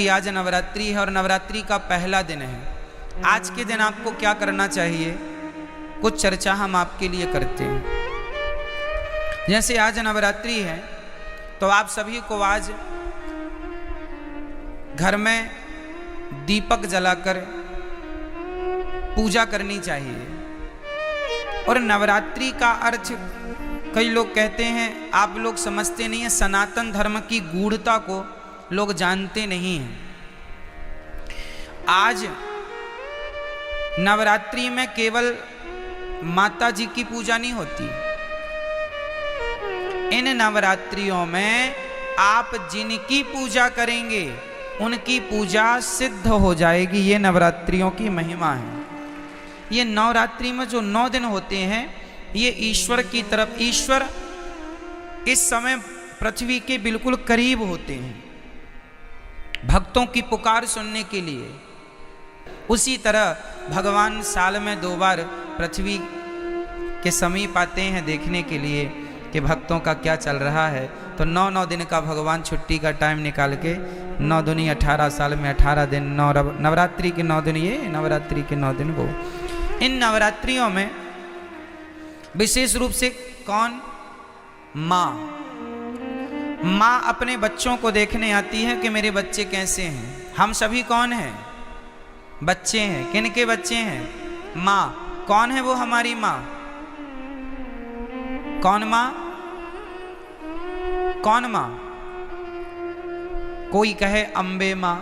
कि आज नवरात्रि है और नवरात्रि का पहला दिन है। आज के दिन आपको क्या करना चाहिए, कुछ चर्चा हम आपके लिए करते हैं। जैसे आज नवरात्रि है तो आप सभी को आज घर में दीपक जलाकर पूजा करनी चाहिए। और नवरात्रि का अर्थ कई लोग कहते हैं, आप लोग समझते नहीं हैं, सनातन धर्म की गूढ़ता को लोग जानते नहीं हैं। आज नवरात्रि में केवल माता जी की पूजा नहीं होती। इन नवरात्रियों में आप जिनकी पूजा करेंगे उनकी पूजा सिद्ध हो जाएगी। ये नवरात्रियों की महिमा है। ये नवरात्रि में जो 9 दिन होते हैं ये ईश्वर की तरफ, ईश्वर इस समय पृथ्वी के बिल्कुल करीब होते हैं भक्तों की पुकार सुनने के लिए। उसी तरह भगवान साल में 2 बार पृथ्वी के समीप आते हैं देखने के लिए कि भक्तों का क्या चल रहा है। तो 9 दिन का भगवान छुट्टी का टाइम निकाल के 9 दूनी 18 साल में 18 दिन, नवरात्रि के 9 दिन ये, नवरात्रि के 9 दिन वो। इन नवरात्रियों में विशेष रूप से कौन, माँ अपने बच्चों को देखने आती है कि मेरे बच्चे कैसे हैं। हम सभी कौन हैं, बच्चे हैं। किन के बच्चे हैं, माँ। कौन है वो हमारी माँ, कौन माँ, कौन माँ। कोई कहे अम्बे माँ,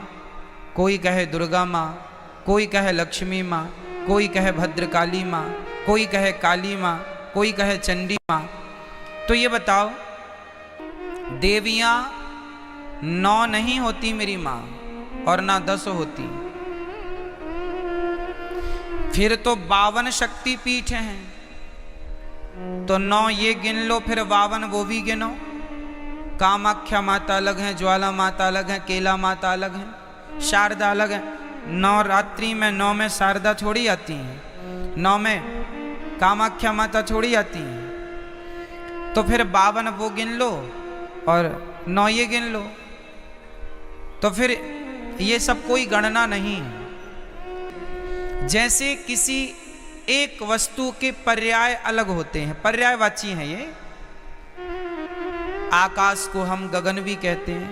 कोई कहे दुर्गा माँ, कोई कहे लक्ष्मी माँ, कोई कहे भद्रकाली माँ, कोई कहे काली माँ, कोई कहे चंडी माँ। तो ये बताओ, देवियाँ 9 नहीं होती मेरी माँ और ना 10 होती। फिर तो 52 शक्ति पीठ हैं। तो 9 ये गिन लो, फिर 52 वो भी गिनो। कामाख्या माता अलग है, ज्वाला माता अलग है, केला माता अलग है, शारदा अलग है। नवरात्रि में 9 में शारदा थोड़ी आती है, 9 में कामाख्या माता थोड़ी आती है। तो फिर 52 वो गिन लो और 9 ये गिन लो। तो फिर ये सब कोई गणना नहीं है। जैसे किसी एक वस्तु के पर्याय अलग होते हैं, पर्यायवाची हैं ये। आकाश को हम गगन भी कहते हैं,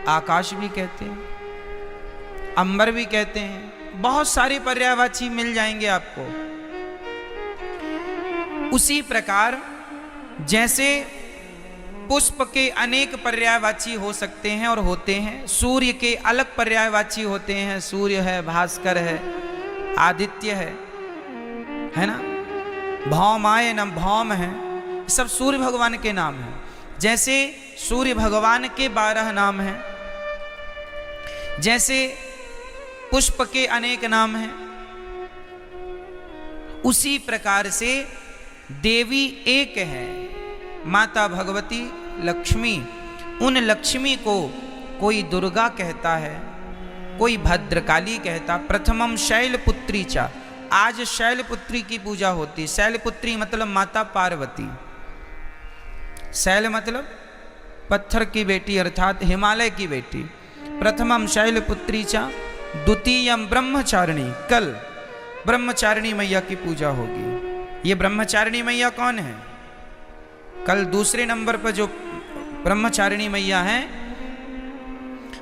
आकाश भी कहते हैं, अंबर भी कहते हैं। बहुत सारे पर्यायवाची मिल जाएंगे आपको। उसी प्रकार जैसे पुष्प के अनेक पर्यायवाची हो सकते हैं और होते हैं, सूर्य के अलग पर्यायवाची होते हैं। सूर्य है, भास्कर है, आदित्य है ना, भौमाय न भौम है, सब सूर्य भगवान के नाम हैं। जैसे सूर्य भगवान के 12 नाम हैं, जैसे पुष्प के अनेक नाम हैं, उसी प्रकार से देवी एक है, माता भगवती लक्ष्मी। उन लक्ष्मी को कोई दुर्गा कहता है, कोई भद्रकाली कहता। प्रथमम शैलपुत्री चा, आज शैलपुत्री की पूजा होती। शैलपुत्री मतलब माता पार्वती। शैल मतलब पत्थर की बेटी अर्थात हिमालय की बेटी। प्रथमम शैलपुत्री चा, द्वितीयम ब्रह्मचारिणी। कल ब्रह्मचारिणी मैया की पूजा होगी। ये ब्रह्मचारिणी मैया कौन है? कल दूसरे नंबर पर जो ब्रह्मचारिणी मैया है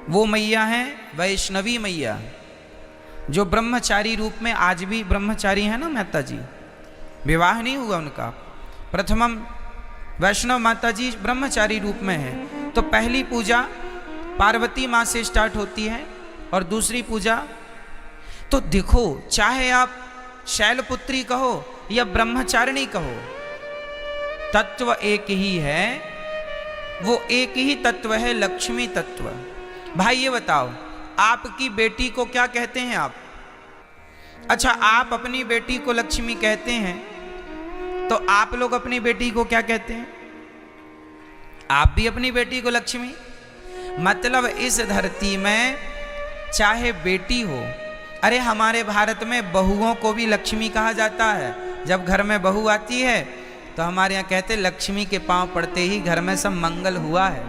वो मैया है वैष्णवी मैया, जो ब्रह्मचारी रूप में आज भी ब्रह्मचारी है ना माता जी, विवाह नहीं हुआ उनका। प्रथमम वैष्णव माता जी ब्रह्मचारी रूप में है। तो पहली पूजा पार्वती माँ से स्टार्ट होती है और दूसरी पूजा, तो देखो चाहे आप शैलपुत्री कहो या ब्रह्मचारिणी कहो, तत्व एक ही है। वो एक ही तत्व है, लक्ष्मी तत्व। भाई ये बताओ, आपकी बेटी को क्या कहते हैं आप? अच्छा, आप अपनी बेटी को लक्ष्मी कहते हैं, तो आप लोग अपनी बेटी को क्या कहते हैं? आप भी अपनी बेटी को लक्ष्मी। मतलब इस धरती में चाहे बेटी हो, अरे हमारे भारत में बहुओं को भी लक्ष्मी कहा जाता है। जब घर में बहू आती है तो हमारे यहाँ कहते लक्ष्मी के पांव पड़ते ही घर में सब मंगल हुआ है।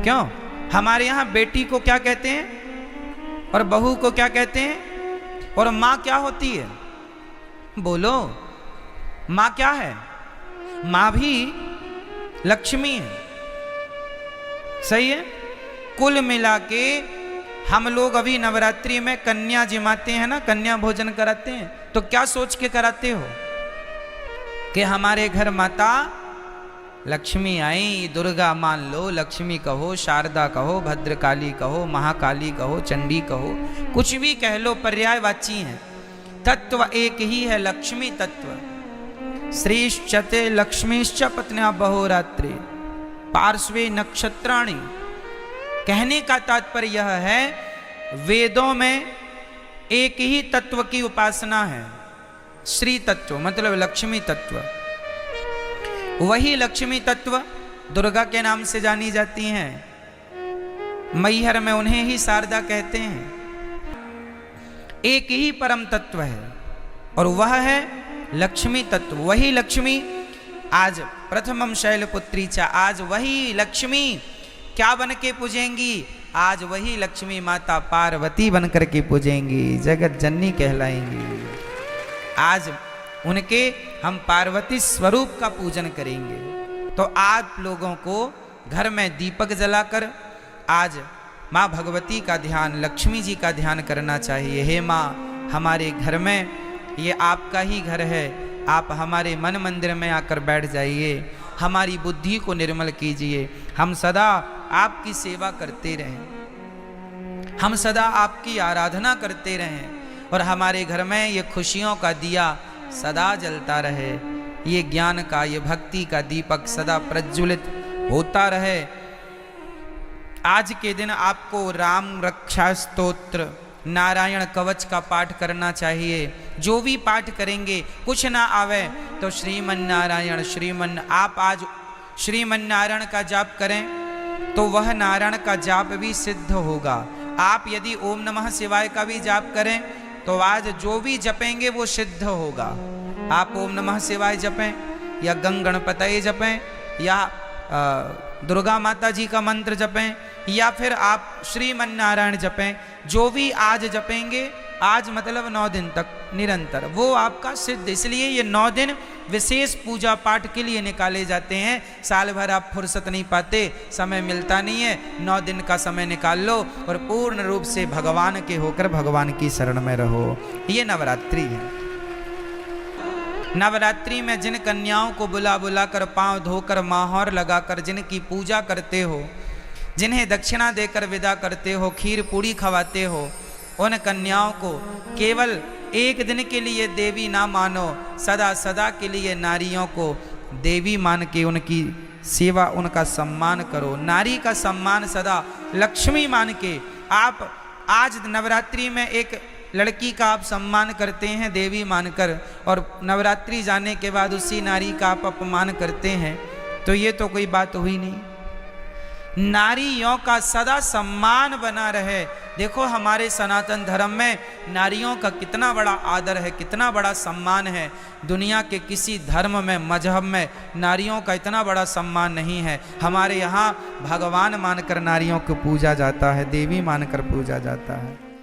क्यों? हमारे यहाँ बेटी को क्या कहते हैं और बहू को क्या कहते हैं, और माँ क्या होती है? बोलो, माँ क्या है? माँ भी लक्ष्मी है, सही है। कुल मिला के हम लोग अभी नवरात्रि में कन्या जिमाते हैं ना, कन्या भोजन कराते हैं, तो क्या सोच के कराते हो कि हमारे घर माता लक्ष्मी आई, दुर्गा मान लो, लक्ष्मी कहो, शारदा कहो, भद्रकाली कहो, महाकाली कहो, चंडी कहो, कुछ भी कह लो, पर्यायवाची हैं। तत्व एक ही है, लक्ष्मी तत्व। श्रीश्चते लक्ष्मीश्च पत्न्या बहोरात्रि पार्श्वे नक्षत्राणि। कहने का तात्पर्य यह है, वेदों में एक ही तत्व की उपासना है, श्री तत्व, मतलब लक्ष्मी तत्व। वही लक्ष्मी तत्व दुर्गा के नाम से जानी जाती हैं। मैहर में उन्हें ही शारदा कहते हैं। एक ही परम तत्व है और वह है लक्ष्मी तत्व। वही लक्ष्मी आज प्रथमम शैलपुत्री चा, आज वही लक्ष्मी क्या बन के पूजेंगी? आज वही लक्ष्मी माता पार्वती बन करके पूजेंगी, जगत जननी कहलाएंगी। आज उनके हम पार्वती स्वरूप का पूजन करेंगे। तो आप लोगों को घर में दीपक जलाकर आज माँ भगवती का ध्यान, लक्ष्मी जी का ध्यान करना चाहिए। हे माँ, हमारे घर में, ये आपका ही घर है, आप हमारे मन मंदिर में आकर बैठ जाइए, हमारी बुद्धि को निर्मल कीजिए। हम सदा आपकी सेवा करते रहें, हम सदा आपकी आराधना करते रहें और हमारे घर में ये खुशियों का दिया सदा जलता रहे, ये ज्ञान का, ये भक्ति का दीपक सदा प्रज्वलित होता रहे। आज के दिन आपको राम रक्षा स्तोत्र, नारायण कवच का पाठ करना चाहिए। जो भी पाठ करेंगे, कुछ ना आवे तो श्रीमन नारायण आप आज श्रीमन नारायण का जाप करें तो वह नारायण का जाप भी सिद्ध होगा। आप यदि ओम नमः शिवाय का भी जाप करें तो आज जो भी जपेंगे वो सिद्ध होगा। आप ओम नमः शिवाय जपें या गंग गणपतये जपें या दुर्गा माता जी का मंत्र जपें या फिर आप श्रीमन नारायण जपें, जो भी आज जपेंगे, आज मतलब 9 दिन तक निरंतर, वो आपका सिद्ध। इसलिए ये 9 दिन विशेष पूजा पाठ के लिए निकाले जाते हैं। साल भर आप फुर्सत नहीं पाते, समय मिलता नहीं है, 9 दिन का समय निकाल लो और पूर्ण रूप से भगवान के होकर भगवान की शरण में रहो। ये नवरात्रि है। नवरात्रि में जिन कन्याओं को बुला बुला कर, पांव धोकर, माहौर लगाकर जिनकी पूजा करते हो, जिन्हें दक्षिणा देकर विदा करते हो, खीर पूड़ी खवाते हो, उन कन्याओं को केवल एक दिन के लिए देवी ना मानो, सदा सदा के लिए नारियों को देवी मान के उनकी सेवा, उनका सम्मान करो। नारी का सम्मान सदा लक्ष्मी मान के आप आज नवरात्रि में एक लड़की का आप सम्मान करते हैं देवी मानकर, और नवरात्रि जाने के बाद उसी नारी का आप अपमान करते हैं, तो ये तो कोई बात हुई नहीं। नारियों का सदा सम्मान बना रहे। देखो हमारे सनातन धर्म में नारियों का कितना बड़ा आदर है, कितना बड़ा सम्मान है। दुनिया के किसी धर्म में, मजहब में नारियों का इतना बड़ा सम्मान नहीं है। हमारे यहाँ भगवान मानकर नारियों को पूजा जाता है, देवी मानकर पूजा जाता है।